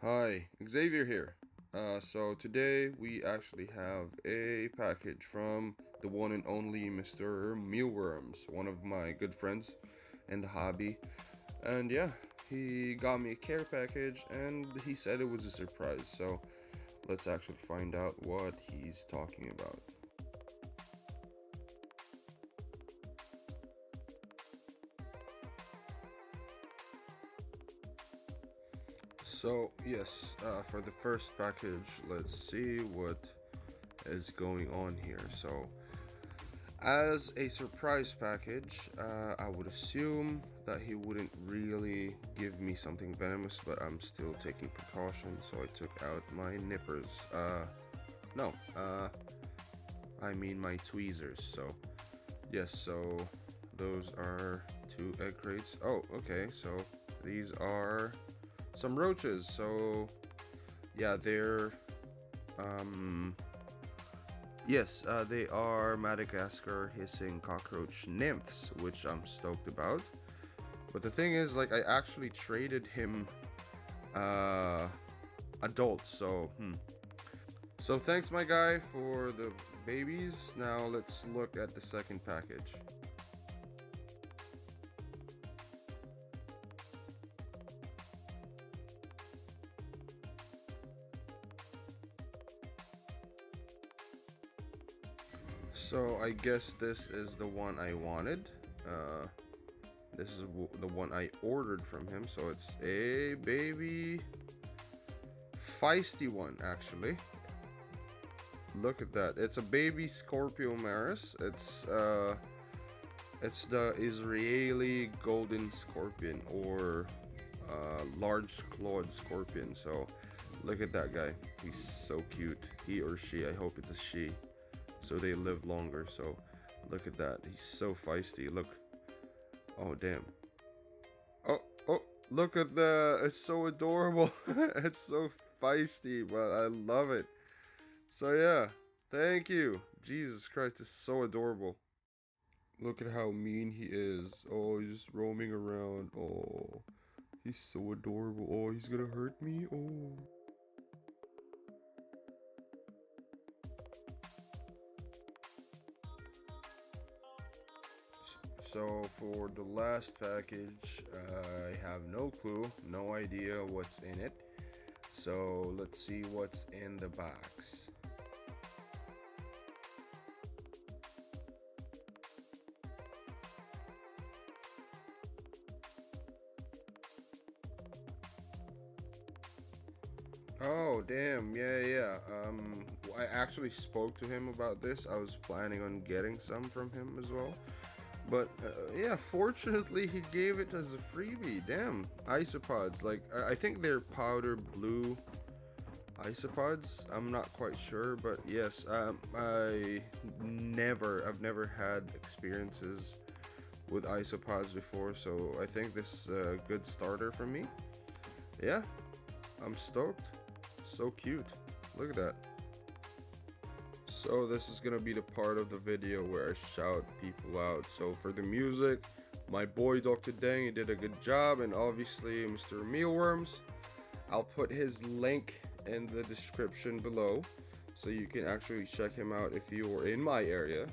Hi, Xavier here. So today we actually have a package from the one and only Mr. Mealwormz, one of my good friends in the hobby. And yeah, he got me a care package and he said it was a surprise. So let's actually find out what he's talking about. So yes, for the first package, let's see what is going on here. So as a surprise package, I would assume that he wouldn't really give me something venomous, but I'm still taking precautions, so I took out my nippers. No, I mean my tweezers. So, yes, so those are two egg crates. Oh, okay, so these are some roaches. So, yeah, they're, um, yes, they are Madagascar hissing cockroach nymphs, which I'm stoked about. But the thing is, like, I actually traded him uh, adult, so So thanks, my guy, for the babies. Now let's look at the second package. So I guess this is the one I wanted. Uh, this is the one I ordered from him. So it's a baby feisty one, actually. Look at that. It's a baby Scorpio Maris. It's the Israeli golden scorpion, or large clawed scorpion. So look at that guy. He's so cute. He or she. I hope it's a she. So they live longer. So look at that. He's so feisty. Look. Oh damn. Oh oh. Look at that. It's so adorable. It's so feisty, but I love it. So yeah. Thank you. Jesus Christ, it's so adorable. Look at how mean he is. Oh, he's just roaming around. Oh, he's so adorable. Oh, he's gonna hurt me. Oh. So for the last package, I have no clue, no idea what's in it. So let's see what's in the box. Oh, damn. Yeah, yeah. I actually spoke to him about this. I was planning on getting some from him as well. But yeah, fortunately, he gave it as a freebie. Damn. Isopods. Like, I think they're powder blue isopods. I'm not quite sure. But yes, I've never had experiences with isopods before. So I think this is a good starter for me. Yeah, I'm stoked. So cute. Look at that. So this is gonna be the part of the video where I shout people out. So for the music, my boy Dr. Deng, he did a good job, and obviously Mr. Mealwormz. I'll put his link in the description below, so you can actually check him out if you are in my area.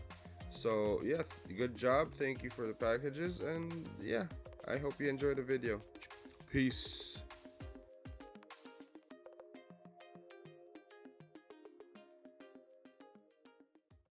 So yeah, good job. Thank you for the packages, and yeah, I hope you enjoyed the video. Peace.